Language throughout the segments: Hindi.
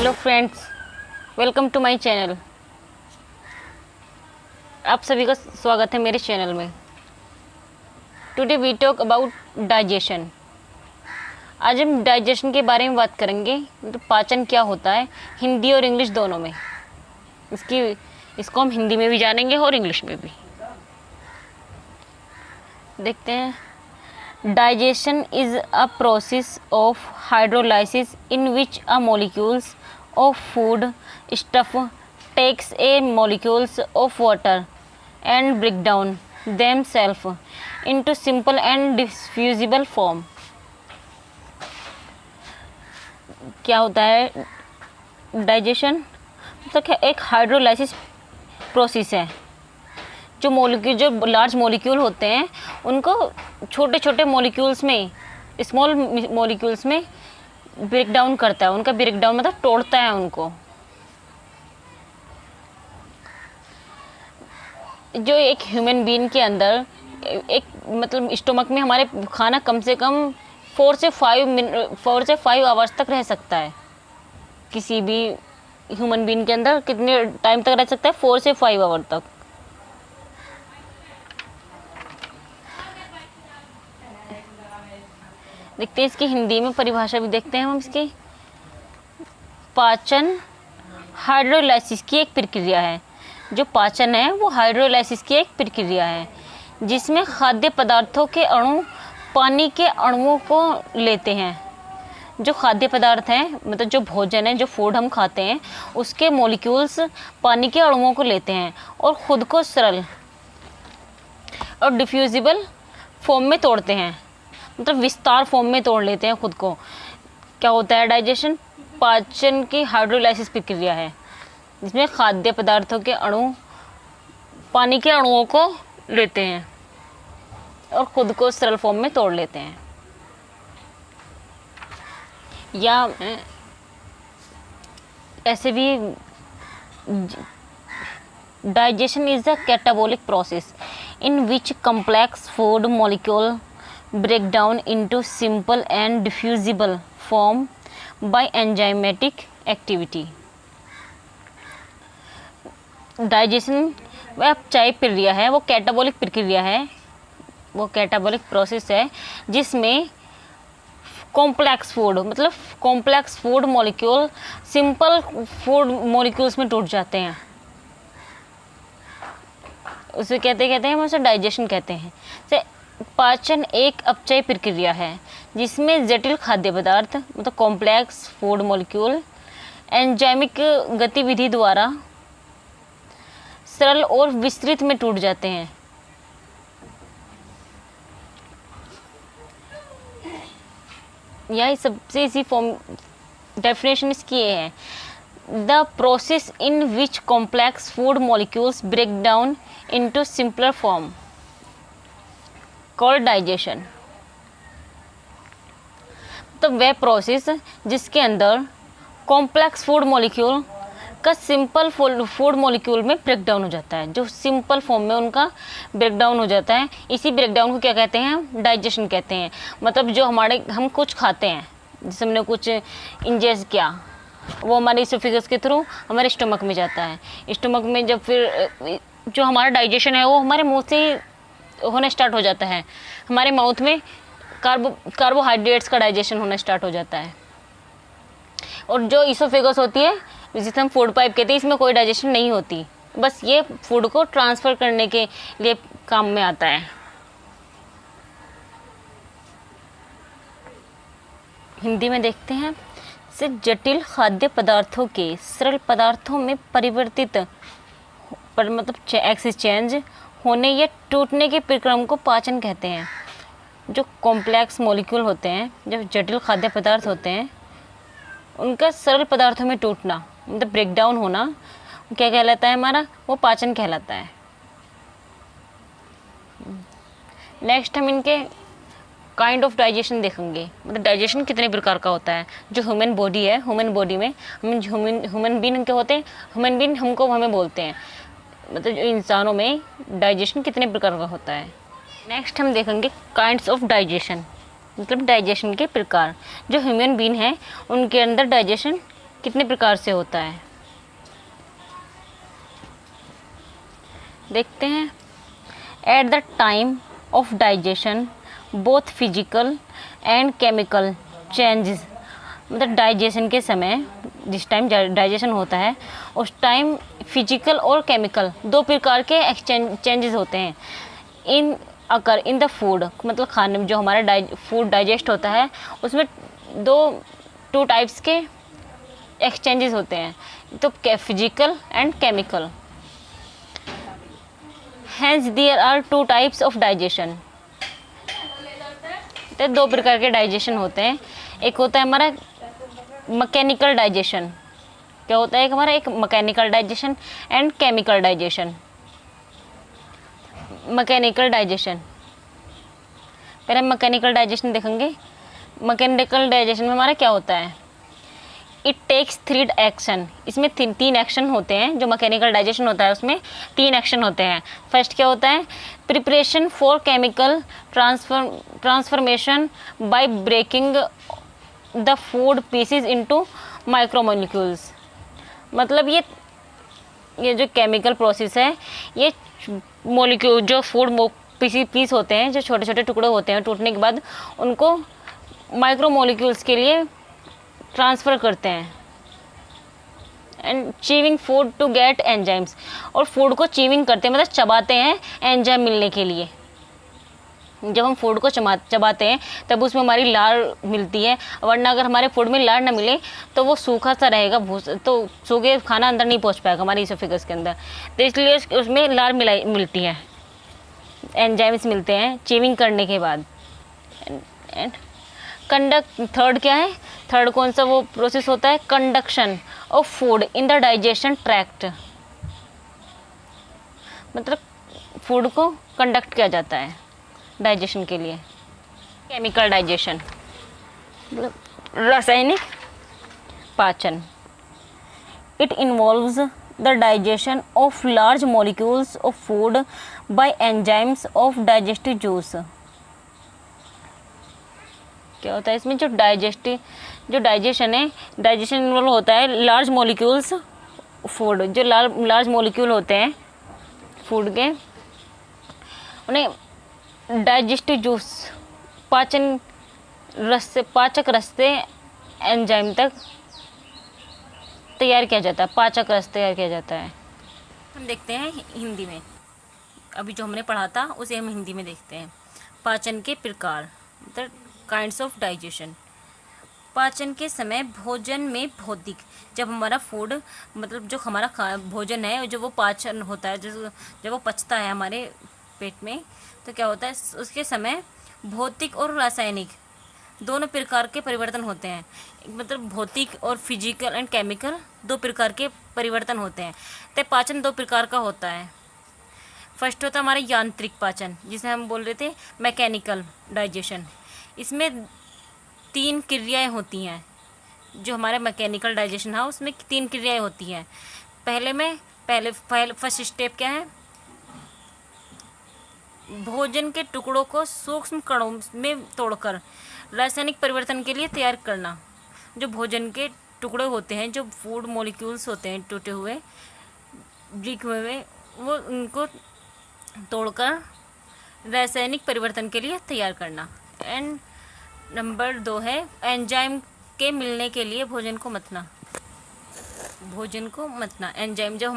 Hello friends, welcome to my channel. आप सभी का स्वागत है मेरे चैनल में। Today we talk about digestion. आज हम डाइजेशन के बारे में बात करेंगे, तो पाचन क्या होता है, हिंदी और इंग्लिश दोनों में। इसको हम हिंदी में भी जानेंगे और इंग्लिश में भी। देखते हैं। Digestion is a process of hydrolysis in which a molecules of food stuff takes a molecules of water and break down themselves into simple and diffusible form। क्या होता है डाइजेशन? मतलब एक हाइड्रोलाइसिस प्रोसेस है। जो लार्ज मॉलिक्यूल होते हैं उनको छोटे छोटे मॉलिक्यूल्स में, स्मॉल मॉलिक्यूल्स में ब्रेक डाउन करता है। उनका ब्रेक डाउन मतलब तोड़ता है उनको। जो एक ह्यूमन बीइंग के अंदर एक मतलब स्टोमक में हमारे खाना कम से कम 4 से 5 आवर्स तक रह सकता है। किसी भी ह्यूमन बीइंग के अंदर कितने टाइम तक रह सकता है? 4 से 5 आवर तक। देखते हैं इसकी हिंदी में परिभाषा भी देखते हैं हम इसकी। पाचन हाइड्रोलाइसिस की एक प्रक्रिया है। जो पाचन है वो हाइड्रोलाइसिस की एक प्रक्रिया है जिसमें खाद्य पदार्थों के अणु पानी के अणुओं को लेते हैं। जो खाद्य पदार्थ हैं, मतलब जो भोजन है, जो फूड हम खाते हैं, उसके मॉलिक्यूल्स पानी के अणुओं को लेते हैं और ख़ुद को सरल और डिफ्यूजिबल फॉर्म में तोड़ते हैं, मतलब विस्तार फॉर्म में तोड़ लेते हैं खुद को। क्या होता है डाइजेशन? पाचन की हाइड्रोलाइसिस प्रक्रिया है जिसमें खाद्य पदार्थों के अणु पानी के अणुओं को लेते हैं और खुद को सरल फॉर्म में तोड़ लेते हैं। या ऐसे भी digestion is a catabolic process in which complex food molecule break down into simple and diffusible form by enzymatic activity। Digestion वह चाय प्रक्रिया है, वो कैटाबोलिक प्रक्रिया है, वो कैटाबोलिक प्रोसेस है जिसमें कॉम्प्लेक्स फूड मतलब complex food molecule simple food molecules में टूट जाते हैं। उसे कहते हैं हम उसे डाइजेशन कहते हैं। पाचन एक अपचय प्रक्रिया है जिसमें जटिल खाद्य पदार्थ मतलब कॉम्प्लेक्स फूड मॉलिक्यूल एंजाइमिक गतिविधि द्वारा सरल और विस्तृत में टूट जाते हैं। यह सबसे इसी फॉर्म डेफिनेशन इसकी ये है। The process in which complex food molecules break down into simpler form called digestion. तो वह प्रोसेस जिसके अंदर कॉम्प्लेक्स फूड मॉलिक्यूल का सिंपल फूड मॉलिक्यूल में ब्रेक डाउन हो जाता है, जो सिंपल फॉर्म में उनका ब्रेक डाउन हो जाता है। इसी ब्रेक डाउन को क्या कहते हैं? डाइजेशन कहते हैं। मतलब जो हम कुछ खाते हैं, जैसे हमने कुछ इंजेस्ट किया, वो हमारे इसोफेगस के थ्रू हमारे स्टमक में जाता है। स्टमक में जब फिर जो हमारा डाइजेशन है वो हमारे मुंह से होना स्टार्ट हो जाता है। हमारे माउथ में कार्बोहाइड्रेट्स का डाइजेशन होना स्टार्ट हो जाता है। और जो इसोफेगस होती है, जिसे हम फूड पाइप कहते हैं, इसमें कोई डाइजेशन नहीं होती, बस ये फूड को ट्रांसफ़र करने के लिए काम में आता है। हिंदी में देखते हैं। से जटिल खाद्य पदार्थों के सरल पदार्थों में परिवर्तित मतलब एक्सचेंज होने या टूटने के प्रक्रम को पाचन कहते हैं। जो कॉम्प्लेक्स मॉलिक्यूल होते हैं, जो जटिल खाद्य पदार्थ होते हैं, उनका सरल पदार्थों में टूटना मतलब ब्रेक डाउन होना क्या कहलाता है? हमारा वो पाचन कहलाता है। नेक्स्ट हम इनके काइंड ऑफ डाइजेशन देखेंगे, मतलब डाइजेशन कितने प्रकार का होता है। जो ह्यूमन बॉडी है, ह्यूमन बॉडी में हम ह्यूमन बीइंग के होते हैं। ह्यूमन बीइंग हमें बोलते हैं, मतलब जो इंसानों में डाइजेशन कितने प्रकार का होता है। नेक्स्ट हम देखेंगे काइंड्स ऑफ डाइजेशन, मतलब डाइजेशन के प्रकार। जो ह्यूमन बीइंग है उनके अंदर डाइजेशन कितने प्रकार से होता है देखते हैं। At the time of digestion both physical and chemical changes, मतलब डाइजेशन के समय, जिस टाइम डाइजेशन होता है उस टाइम फिजिकल और केमिकल दो प्रकार के चेंजेस होते हैं इन अकर इन द फूड, मतलब खाने में जो हमारा फूड डाइजेस्ट होता है उसमें टू टाइप्स के एक्सचेंजेस होते हैं, तो physical and chemical. Hence there are two types of digestion, तो दो प्रकार के डाइजेशन होते हैं। एक होता है हमारा मैकेनिकल डाइजेशन, क्या होता है एक हमारा, एक mechanical digestion and chemical digestion. Mechanical digestion, पहले हम मैकेनिकल डाइजेशन देखेंगे। मैकेनिकल डाइजेशन में हमारा क्या होता है, इट टेक्स 3 एक्शन, इसमें तीन एक्शन होते हैं। जो मैकेनिकल डाइजेशन होता है उसमें 3 एक्शन होते हैं। फर्स्ट क्या होता है, preparation for chemical transformation by breaking the food pieces into micromolecules, मतलब ये जो केमिकल प्रोसेस है, ये मोलिक्यूल जो फूड पीस होते हैं, जो छोटे छोटे टुकड़े होते हैं, टूटने के बाद उनको माइक्रोमोलिक्यूल्स के लिए ट्रांसफ़र करते हैं। And chewing food to get enzymes, और फूड को चीविंग करते हैं, मतलब चबाते हैं एंजाइम मिलने के लिए। जब हम फूड को चबाते हैं तब उसमें हमारी लार मिलती है, वरना अगर हमारे फूड में लार ना मिले तो वो सूखा सा रहेगा, तो सूखे खाना अंदर नहीं पहुंच पाएगा हमारे इसोफेगस के अंदर, तो इसलिए उसमें लार मिलती है, एंजाइम्स मिलते हैं चीविंग करने के बाद। एंड थर्ड क्या है, थर्ड कौन सा वो प्रोसेस होता है, conduction of food in the digestion tract, मतलब फूड को कंडक्ट किया जाता है डाइजेशन के लिए। केमिकल डाइजेशन, मतलब रासायनिक पाचन। It involves the digestion of large molecules of food by enzymes of digestive juice. क्या होता है इसमें, जो डाइजेशन है, डाइजेशन इन्वॉल्व होता है लार्ज मॉलिक्यूल्स फूड, जो लार्ज मॉलिक्यूल होते हैं फूड के, उन्हें डाइजेस्टिव जूस पाचक रस से एंजाइम तक तैयार किया जाता है, पाचक रस तैयार किया जाता है। हम देखते हैं हिंदी में, अभी जो हमने पढ़ा था उसे हम हिंदी में देखते हैं। पाचन के प्रकार, मतलब काइंड्स ऑफ डाइजेशन। पाचन के समय भोजन में भौतिक, जब हमारा फूड, मतलब जो हमारा भोजन है, जो वो पाचन होता है, जब वो पचता है हमारे पेट में, तो क्या होता है उसके समय भौतिक और रासायनिक दोनों प्रकार के परिवर्तन होते हैं, मतलब भौतिक और फिजिकल एंड केमिकल दो प्रकार के परिवर्तन होते हैं। तो पाचन दो प्रकार का होता है। फर्स्ट होता है हमारा यांत्रिक पाचन, जिसे हम बोल रहे थे मैकेनिकल डाइजेशन। इसमें 3 क्रियाएं होती हैं, जो हमारे मैकेनिकल डाइजेशन है उसमें 3 क्रियाएं होती हैं। पहले फर्स्ट स्टेप क्या है, भोजन के टुकड़ों को सूक्ष्म कणों में तोड़कर रासायनिक परिवर्तन के लिए तैयार करना। जो भोजन के टुकड़े होते हैं, जो फूड मॉलिक्यूल्स होते हैं टूटे हुए, ब्रेक हुए, वो उनको तोड़कर रासायनिक परिवर्तन के लिए तैयार करना। एंड नंबर 2 है एंजाइम के मिलने के लिए भोजन को मथना। एंजाइम जो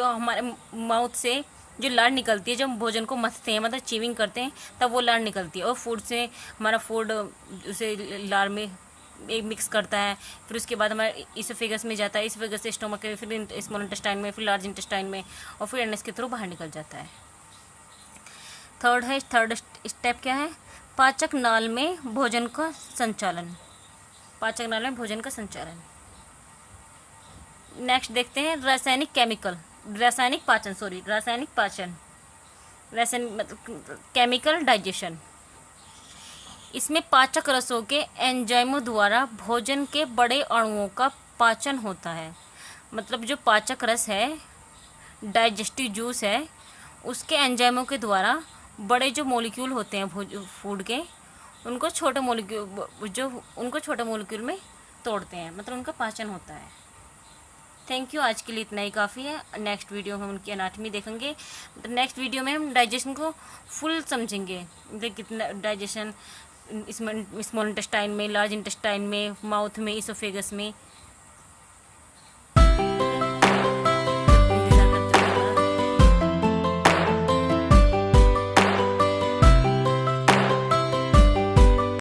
हमारे माउथ से जो लार निकलती है, जब हम भोजन को मथते हैं, मतलब चीविंग करते हैं, तब वो लार निकलती है, और फूड से हमारा फूड उसे लार में मिक्स करता है, फिर उसके बाद हमारे इसोफेगस में जाता है, इसोफेगस से स्टोमक में, फिर स्मॉल इंटेस्टाइन में, फिर लार्ज इंटेस्टाइन में, और फिर एनएस के थ्रू बाहर निकल जाता है। थर्ड स्टेप क्या है, पाचक नाल में भोजन का संचालन। नेक्स्ट देखते हैं रासायनिक पाचन, मतलब केमिकल डाइजेशन। इसमें पाचक रसों के एंजाइमों द्वारा भोजन के बड़े अणुओं का पाचन होता है। मतलब जो पाचक रस है, डाइजेस्टिव जूस है, उसके एंजाइमों के द्वारा बड़े जो मॉलिक्यूल होते हैं फूड के, उनको छोटे मॉलिक्यूल में तोड़ते हैं, मतलब उनका पाचन होता है। थैंक यू, आज के लिए इतना ही काफ़ी है। नेक्स्ट वीडियो में हम उनकी एनाटमी देखेंगे। नेक्स्ट वीडियो में हम डाइजेशन को फुल समझेंगे, कितना डाइजेशन स्मॉल इंटेस्टाइन में, लार्ज इंटेस्टाइन में, माउथ में, इसोफेगस में,